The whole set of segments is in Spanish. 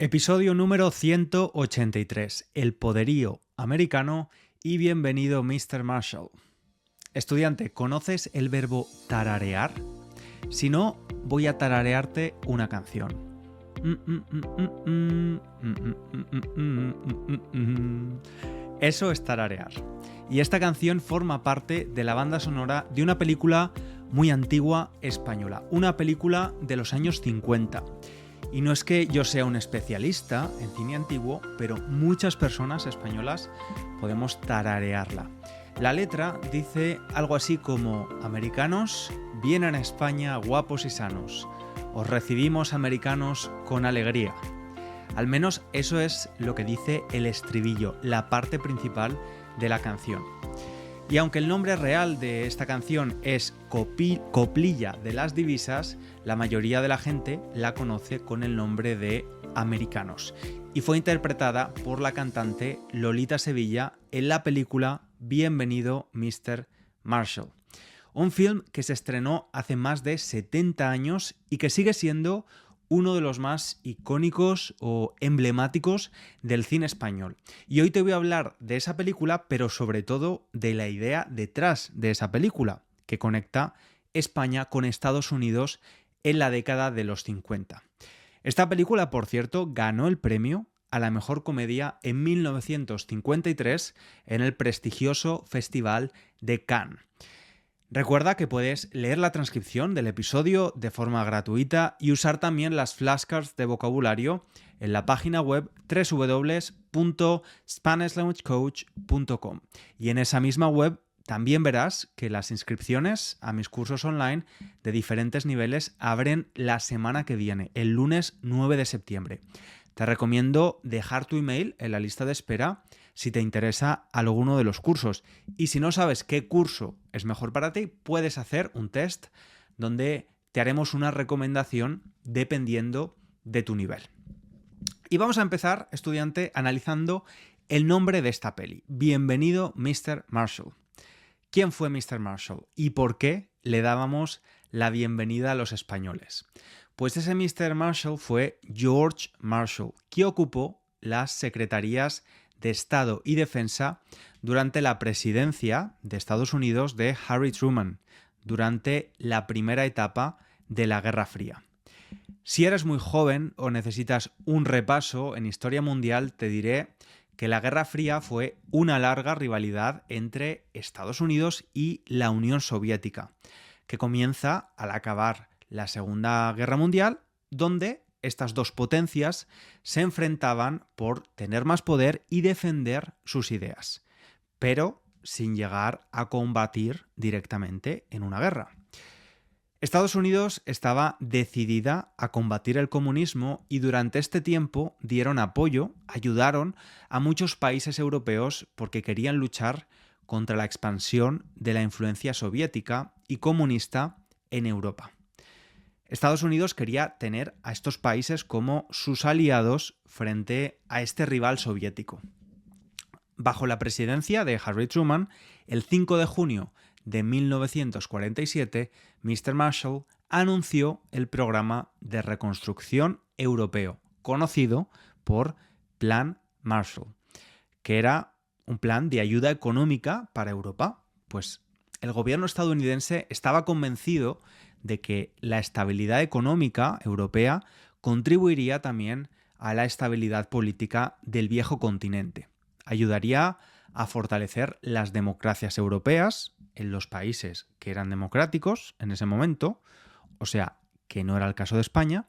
Episodio número 183, El poderío americano y bienvenido Mr. Marshall. Estudiante, ¿conoces el verbo tararear? Si no, voy a tararearte una canción. Eso es tararear. Y esta canción forma parte de la banda sonora de una película muy antigua española, una película de los años 50. Y no es que yo sea un especialista en cine antiguo, pero muchas personas españolas podemos tararearla. La letra dice algo así como: americanos, vienen a España guapos y sanos. Os recibimos, americanos, con alegría. Al menos eso es lo que dice el estribillo, la parte principal de la canción. Y aunque el nombre real de esta canción es Coplilla de las Divisas, la mayoría de la gente la conoce con el nombre de Americanos. Y fue interpretada por la cantante Lolita Sevilla en la película Bienvenido Mr. Marshall. Un film que se estrenó hace más de 70 años y que sigue siendo uno de los más icónicos o emblemáticos del cine español. Y hoy te voy a hablar de esa película, pero sobre todo de la idea detrás de esa película, que conecta España con Estados Unidos en la década de los 50. Esta película, por cierto, ganó el premio a la mejor comedia en 1953 en el prestigioso Festival de Cannes. Recuerda que puedes leer la transcripción del episodio de forma gratuita y usar también las flashcards de vocabulario en la página web www.spanishlanguagecoach.com. Y en esa misma web también verás que las inscripciones a mis cursos online de diferentes niveles abren la semana que viene, el lunes 9 de septiembre. Te recomiendo dejar tu email en la lista de espera si te interesa alguno de los cursos. Y si no sabes qué curso es mejor para ti, puedes hacer un test donde te haremos una recomendación dependiendo de tu nivel. Y vamos a empezar, estudiante, analizando el nombre de esta peli. Bienvenido Mr. Marshall. ¿Quién fue Mr. Marshall y por qué le dábamos la bienvenida a los españoles? Pues ese Mr. Marshall fue George Marshall, que ocupó las secretarías de Estado y Defensa durante la presidencia de Estados Unidos de Harry Truman, durante la primera etapa de la Guerra Fría. Si eres muy joven o necesitas un repaso en historia mundial, te diré que la Guerra Fría fue una larga rivalidad entre Estados Unidos y la Unión Soviética, que comienza al acabar la Segunda Guerra Mundial, donde estas dos potencias se enfrentaban por tener más poder y defender sus ideas, pero sin llegar a combatir directamente en una guerra. Estados Unidos estaba decidida a combatir el comunismo y durante este tiempo dieron apoyo, ayudaron a muchos países europeos porque querían luchar contra la expansión de la influencia soviética y comunista en Europa. Estados Unidos quería tener a estos países como sus aliados frente a este rival soviético. Bajo la presidencia de Harry Truman, el 5 de junio de 1947, Mr. Marshall anunció el programa de reconstrucción europeo, conocido por Plan Marshall, que era un plan de ayuda económica para Europa. Pues el gobierno estadounidense estaba convencido de que la estabilidad económica europea contribuiría también a la estabilidad política del viejo continente. Ayudaría a fortalecer las democracias europeas en los países que eran democráticos en ese momento, o sea, que no era el caso de España.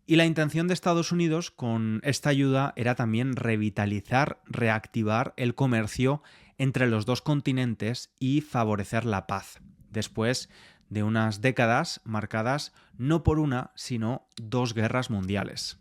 Y la intención de Estados Unidos con esta ayuda era también revitalizar, reactivar el comercio entre los dos continentes y favorecer la paz, después de unas décadas marcadas no por una, sino dos guerras mundiales.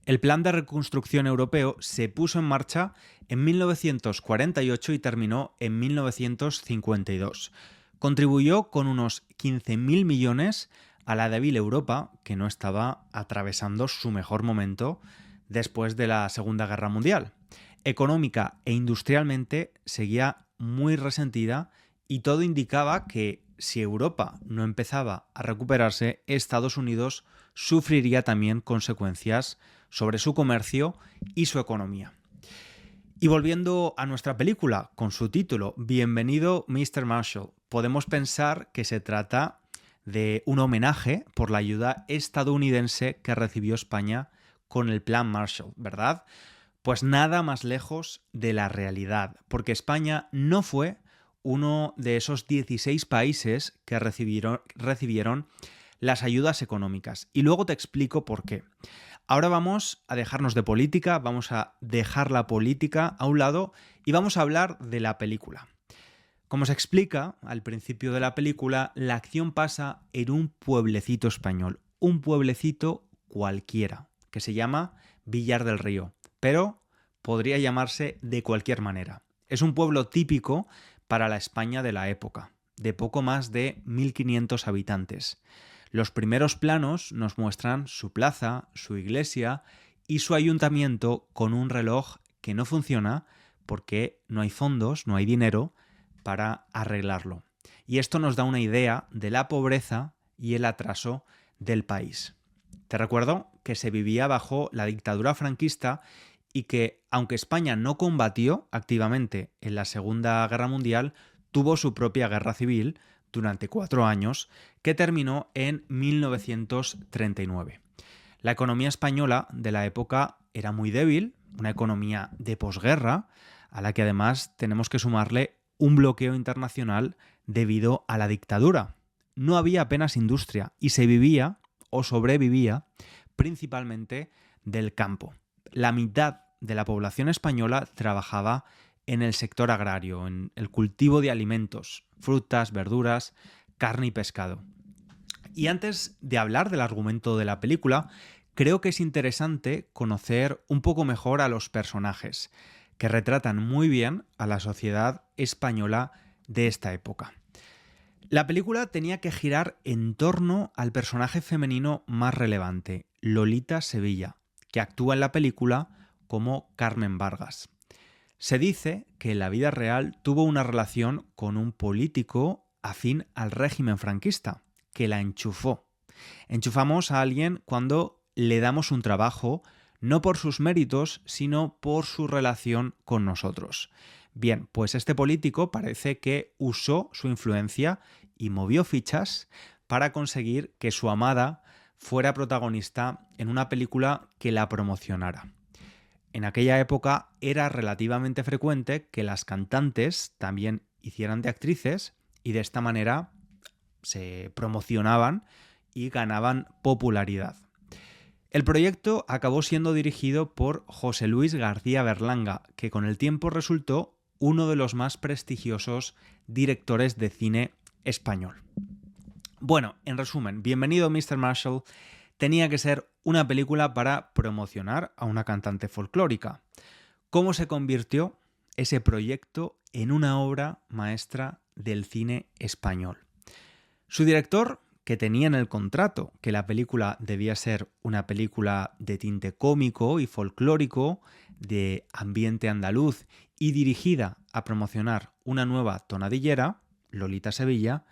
El plan de reconstrucción europeo se puso en marcha en 1948 y terminó en 1952. Contribuyó con unos 15.000 millones a la débil Europa, que no estaba atravesando su mejor momento después de la Segunda Guerra Mundial. Económica e industrialmente seguía muy resentida y todo indicaba que si Europa no empezaba a recuperarse, Estados Unidos sufriría también consecuencias sobre su comercio y su economía. Y volviendo a nuestra película, con su título, Bienvenido Mr. Marshall, podemos pensar que se trata de un homenaje por la ayuda estadounidense que recibió España con el Plan Marshall, ¿verdad? Pues nada más lejos de la realidad, porque España no fue uno de esos 16 países que recibieron las ayudas económicas. Y luego te explico por qué. Ahora vamos a dejarnos de política, vamos a dejar la política a un lado y vamos a hablar de la película. Como se explica al principio de la película, la acción pasa en un pueblecito español, un pueblecito cualquiera, que se llama Villar del Río, pero podría llamarse de cualquier manera. Es un pueblo típico para la España de la época, de poco más de 1.500 habitantes. Los primeros planos nos muestran su plaza, su iglesia y su ayuntamiento con un reloj que no funciona porque no hay fondos, no hay dinero para arreglarlo. Y esto nos da una idea de la pobreza y el atraso del país. Te recuerdo que se vivía bajo la dictadura franquista y que, aunque España no combatió activamente en la Segunda Guerra Mundial, tuvo su propia guerra civil durante 4 años, que terminó en 1939. La economía española de la época era muy débil, una economía de posguerra, a la que además tenemos que sumarle un bloqueo internacional debido a la dictadura. No había apenas industria y se vivía o sobrevivía principalmente del campo. La mitad de la población española trabajaba en el sector agrario, en el cultivo de alimentos, frutas, verduras, carne y pescado. Y antes de hablar del argumento de la película, creo que es interesante conocer un poco mejor a los personajes, que retratan muy bien a la sociedad española de esta época. La película tenía que girar en torno al personaje femenino más relevante, Lolita Sevilla, que actúa en la película como Carmen Vargas. Se dice que en la vida real tuvo una relación con un político afín al régimen franquista, que la enchufó. Enchufamos a alguien cuando le damos un trabajo, no por sus méritos, sino por su relación con nosotros. Bien, pues este político parece que usó su influencia y movió fichas para conseguir que su amada fuera protagonista en una película que la promocionara. En aquella época era relativamente frecuente que las cantantes también hicieran de actrices y de esta manera se promocionaban y ganaban popularidad. El proyecto acabó siendo dirigido por José Luis García Berlanga, que con el tiempo resultó uno de los más prestigiosos directores de cine español. Bueno, en resumen, Bienvenido Mr. Marshall tenía que ser una película para promocionar a una cantante folclórica. ¿Cómo se convirtió ese proyecto en una obra maestra del cine español? Su director, que tenía en el contrato que la película debía ser una película de tinte cómico y folclórico, de ambiente andaluz y dirigida a promocionar una nueva tonadillera, Lolita Sevilla,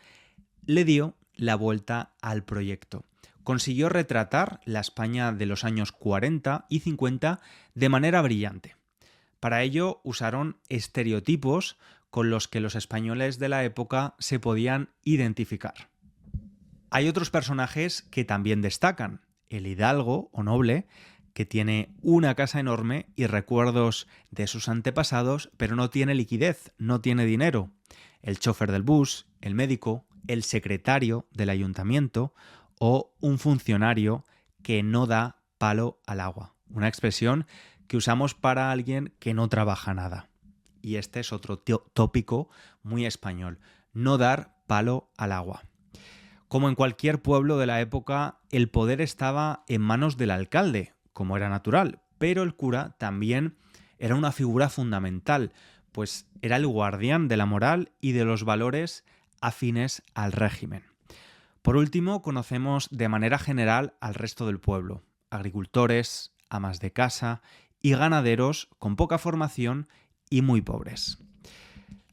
le dio la vuelta al proyecto. Consiguió retratar la España de los años 40 y 50 de manera brillante. Para ello usaron estereotipos con los que los españoles de la época se podían identificar. Hay otros personajes que también destacan. El hidalgo o noble, que tiene una casa enorme y recuerdos de sus antepasados, pero no tiene liquidez, no tiene dinero. El chofer del bus, el médico, el secretario del ayuntamiento o un funcionario que no da palo al agua. Una expresión que usamos para alguien que no trabaja nada. Y este es otro tópico muy español, no dar palo al agua. Como en cualquier pueblo de la época, el poder estaba en manos del alcalde, como era natural, pero el cura también era una figura fundamental, pues era el guardián de la moral y de los valores afines al régimen. Por último, conocemos de manera general al resto del pueblo, agricultores, amas de casa y ganaderos con poca formación y muy pobres.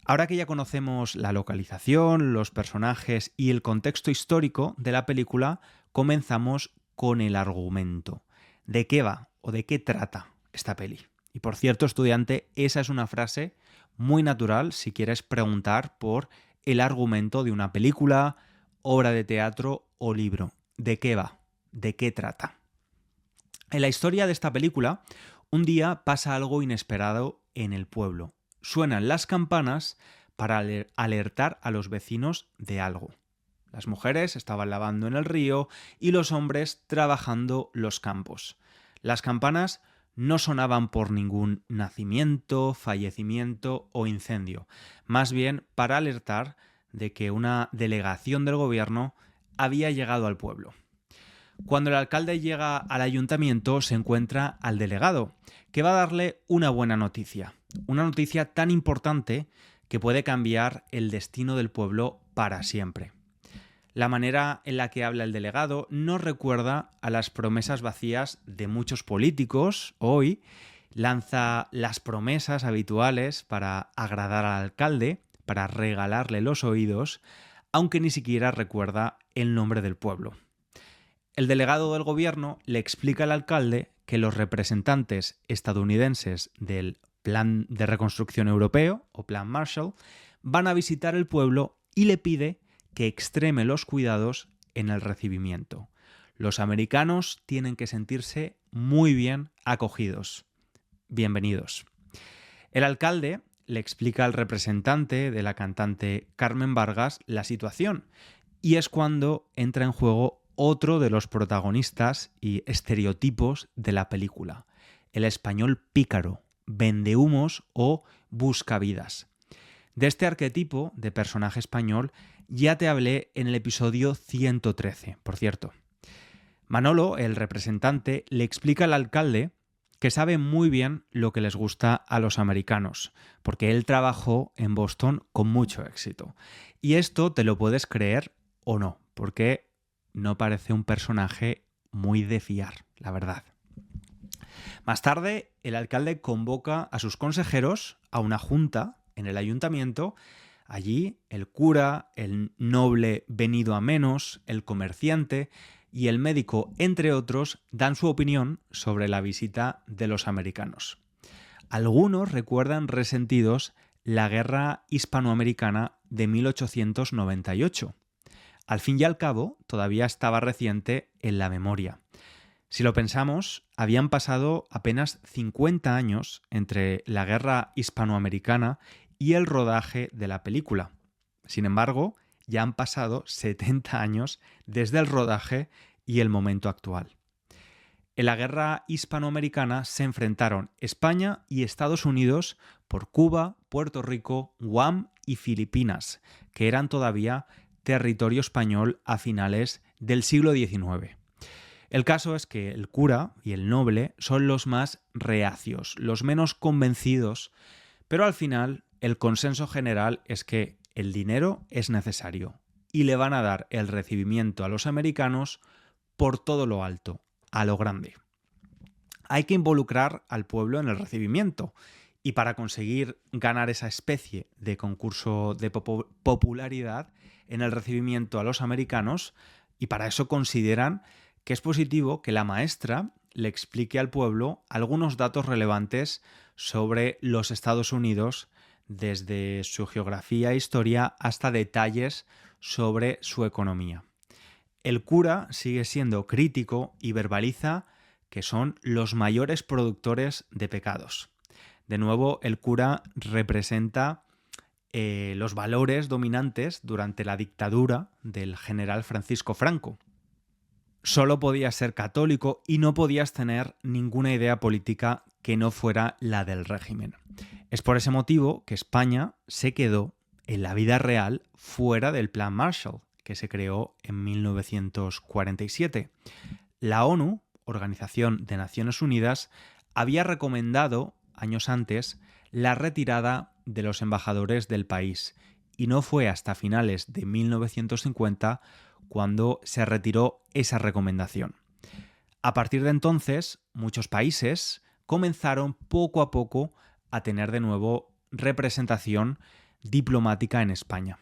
Ahora que ya conocemos la localización, los personajes y el contexto histórico de la película, comenzamos con el argumento. ¿De qué va o de qué trata esta peli? Y por cierto, estudiante, esa es una frase muy natural si quieres preguntar por el argumento de una película, obra de teatro o libro. ¿De qué va? ¿De qué trata? En la historia de esta película, un día pasa algo inesperado en el pueblo. Suenan las campanas para alertar a los vecinos de algo. Las mujeres estaban lavando en el río y los hombres trabajando los campos. Las campanas no sonaban por ningún nacimiento, fallecimiento o incendio, más bien para alertar de que una delegación del gobierno había llegado al pueblo. Cuando el alcalde llega al ayuntamiento se encuentra al delegado, que va a darle una buena noticia. Una noticia tan importante que puede cambiar el destino del pueblo para siempre. La manera en la que habla el delegado nos recuerda a las promesas vacías de muchos políticos hoy. Lanza las promesas habituales para agradar al alcalde, para regalarle los oídos, aunque ni siquiera recuerda el nombre del pueblo. El delegado del gobierno le explica al alcalde que los representantes estadounidenses del Plan de Reconstrucción Europeo, o Plan Marshall, van a visitar el pueblo y le pide que extreme los cuidados en el recibimiento. Los americanos tienen que sentirse muy bien acogidos. Bienvenidos. El alcalde le explica al representante de la cantante Carmen Vargas la situación y es cuando entra en juego otro de los protagonistas y estereotipos de la película, el español pícaro, vendehumos o buscavidas. De este arquetipo de personaje español ya te hablé en el episodio 113, por cierto. Manolo, el representante, le explica al alcalde que sabe muy bien lo que les gusta a los americanos, porque él trabajó en Boston con mucho éxito. Y esto te lo puedes creer o no, porque no parece un personaje muy de fiar, la verdad. Más tarde, el alcalde convoca a sus consejeros a una junta en el ayuntamiento. Allí, el cura, el noble venido a menos, el comerciante y el médico, entre otros, dan su opinión sobre la visita de los americanos. Algunos recuerdan resentidos la guerra hispanoamericana de 1898. Al fin y al cabo, todavía estaba reciente en la memoria. Si lo pensamos, habían pasado apenas 50 años entre la guerra hispanoamericana y el rodaje de la película. Sin embargo, ya han pasado 70 años desde el rodaje y el momento actual. En la guerra hispanoamericana se enfrentaron España y Estados Unidos por Cuba, Puerto Rico, Guam y Filipinas, que eran todavía territorio español a finales del siglo XIX. El caso es que el cura y el noble son los más reacios, los menos convencidos, pero al final el consenso general es que el dinero es necesario y le van a dar el recibimiento a los americanos por todo lo alto, a lo grande. Hay que involucrar al pueblo en el recibimiento y para conseguir ganar esa especie de concurso de popularidad en el recibimiento a los americanos, y para eso consideran que es positivo que la maestra le explique al pueblo algunos datos relevantes sobre los Estados Unidos, desde su geografía e historia hasta detalles sobre su economía. El cura sigue siendo crítico y verbaliza que son los mayores productores de pecados. De nuevo, el cura representa los valores dominantes durante la dictadura del general Francisco Franco. Solo podías ser católico y no podías tener ninguna idea política que no fuera la del régimen. Es por ese motivo que España se quedó en la vida real fuera del Plan Marshall, que se creó en 1947. La ONU, Organización de Naciones Unidas, había recomendado años antes la retirada de los embajadores del país y no fue hasta finales de 1950 cuando se retiró esa recomendación. A partir de entonces, muchos países comenzaron poco a poco a tener de nuevo representación diplomática en España.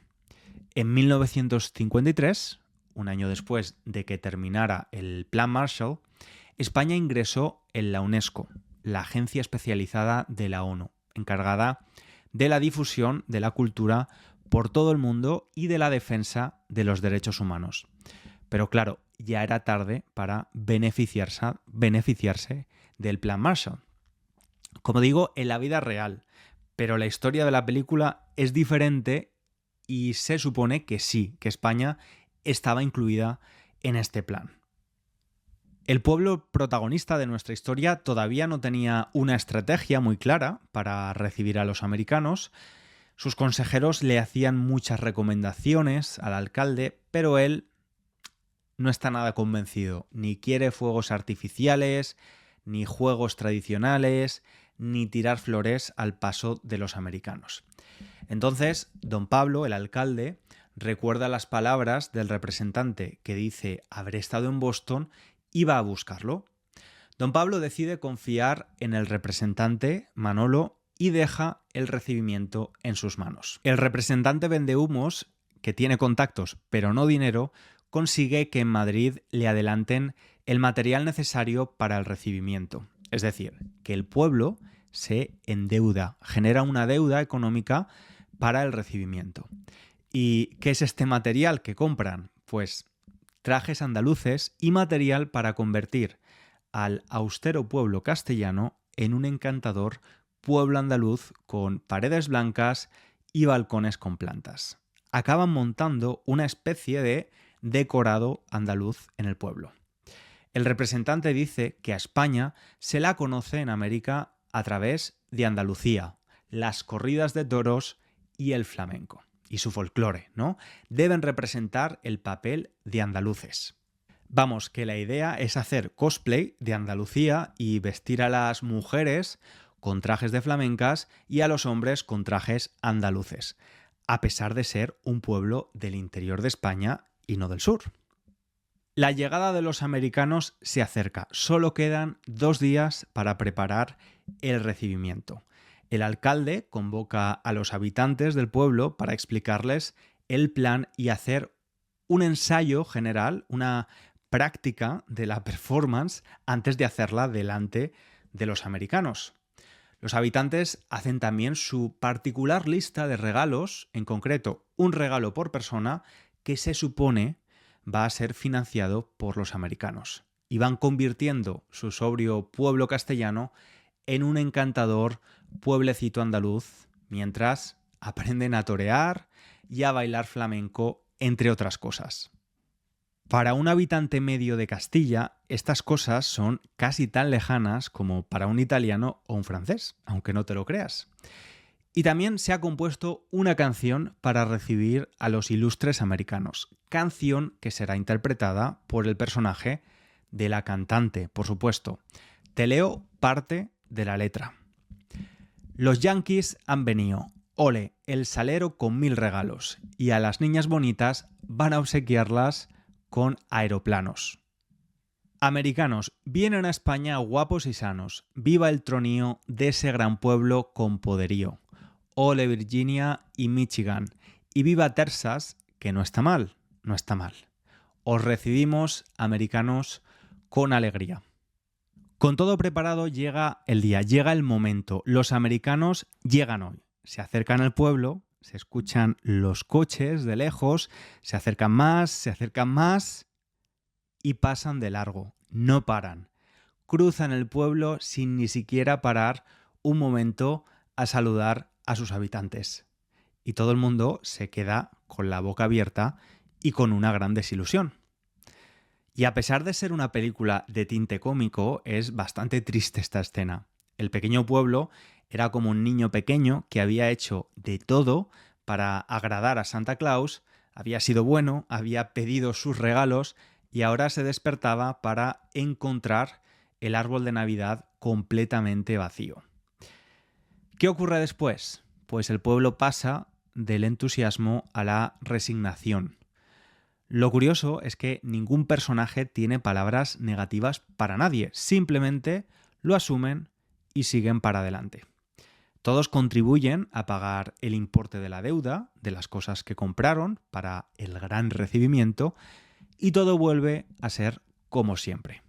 En 1953, un año después de que terminara el Plan Marshall, España ingresó en la UNESCO, la agencia especializada de la ONU, encargada de la difusión de la cultura por todo el mundo y de la defensa de los derechos humanos. Pero claro, ya era tarde para beneficiarse del Plan Marshall. Como digo, en la vida real, pero la historia de la película es diferente y se supone que sí, que España estaba incluida en este plan. El pueblo protagonista de nuestra historia todavía no tenía una estrategia muy clara para recibir a los americanos. Sus consejeros le hacían muchas recomendaciones al alcalde, pero él no está nada convencido. Ni quiere fuegos artificiales, ni juegos tradicionales, ni tirar flores al paso de los americanos. Entonces, don Pablo, el alcalde, recuerda las palabras del representante que dice haber estado en Boston y va a buscarlo. Don Pablo decide confiar en el representante, Manolo, y deja el recibimiento en sus manos. El representante vendehumos, que tiene contactos pero no dinero, consigue que en Madrid le adelanten el material necesario para el recibimiento. Es decir, que el pueblo se endeuda, genera una deuda económica para el recibimiento. ¿Y qué es este material que compran? Pues trajes andaluces y material para convertir al austero pueblo castellano en un encantador pueblo andaluz con paredes blancas y balcones con plantas. Acaban montando una especie de decorado andaluz en el pueblo. El representante dice que a España se la conoce en América a través de Andalucía, las corridas de toros y el flamenco. Y su folclore, ¿no? Deben representar el papel de andaluces. Vamos, que la idea es hacer cosplay de Andalucía y vestir a las mujeres con trajes de flamencas y a los hombres con trajes andaluces, a pesar de ser un pueblo del interior de España y no del sur. La llegada de los americanos se acerca. Solo quedan 2 días para preparar el recibimiento. El alcalde convoca a los habitantes del pueblo para explicarles el plan y hacer un ensayo general, una práctica de la performance antes de hacerla delante de los americanos. Los habitantes hacen también su particular lista de regalos, en concreto un regalo por persona que se supone va a ser financiado por los americanos. Y van convirtiendo su sobrio pueblo castellano en un encantador pueblecito andaluz, mientras aprenden a torear y a bailar flamenco, entre otras cosas. Para un habitante medio de Castilla, estas cosas son casi tan lejanas como para un italiano o un francés, aunque no te lo creas. Y también se ha compuesto una canción para recibir a los ilustres americanos, canción que será interpretada por el personaje de la cantante, por supuesto. Te leo parte de la letra. Los yanquis han venido, ole, el salero con 1000 regalos, y a las niñas bonitas van a obsequiarlas con aeroplanos. Americanos, vienen a España guapos y sanos, viva el tronío de ese gran pueblo con poderío. Ole Virginia y Michigan, y viva Texas, que no está mal, no está mal. Os recibimos, americanos, con alegría. Con todo preparado llega el día, llega el momento. Los americanos llegan hoy. Se acercan al pueblo, se escuchan los coches de lejos, se acercan más y pasan de largo. No paran. Cruzan el pueblo sin ni siquiera parar un momento a saludar a sus habitantes. Y todo el mundo se queda con la boca abierta y con una gran desilusión. Y a pesar de ser una película de tinte cómico, es bastante triste esta escena. El pequeño pueblo era como un niño pequeño que había hecho de todo para agradar a Santa Claus, había sido bueno, había pedido sus regalos y ahora se despertaba para encontrar el árbol de Navidad completamente vacío. ¿Qué ocurre después? Pues el pueblo pasa del entusiasmo a la resignación. Lo curioso es que ningún personaje tiene palabras negativas para nadie, simplemente lo asumen y siguen para adelante. Todos contribuyen a pagar el importe de la deuda, de las cosas que compraron para el gran recibimiento, y todo vuelve a ser como siempre.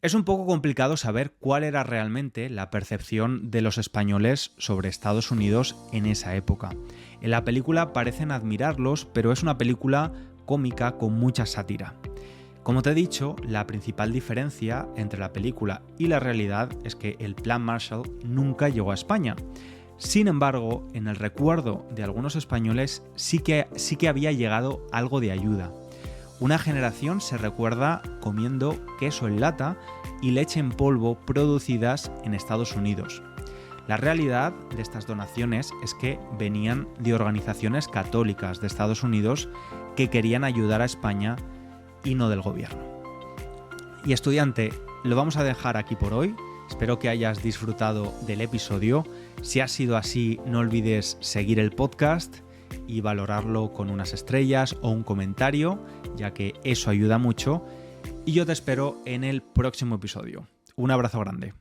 Es un poco complicado saber cuál era realmente la percepción de los españoles sobre Estados Unidos en esa época. En la película parecen admirarlos, pero es una película cómica con mucha sátira. Como te he dicho, la principal diferencia entre la película y la realidad es que el Plan Marshall nunca llegó a España. Sin embargo, en el recuerdo de algunos españoles sí que había llegado algo de ayuda. Una generación se recuerda comiendo queso en lata y leche en polvo producidas en Estados Unidos. La realidad de estas donaciones es que venían de organizaciones católicas de Estados Unidos que querían ayudar a España y no del gobierno. Y estudiante, lo vamos a dejar aquí por hoy. Espero que hayas disfrutado del episodio. Si ha sido así, no olvides seguir el podcast y valorarlo con unas estrellas o un comentario, ya que eso ayuda mucho. Y yo te espero en el próximo episodio. Un abrazo grande.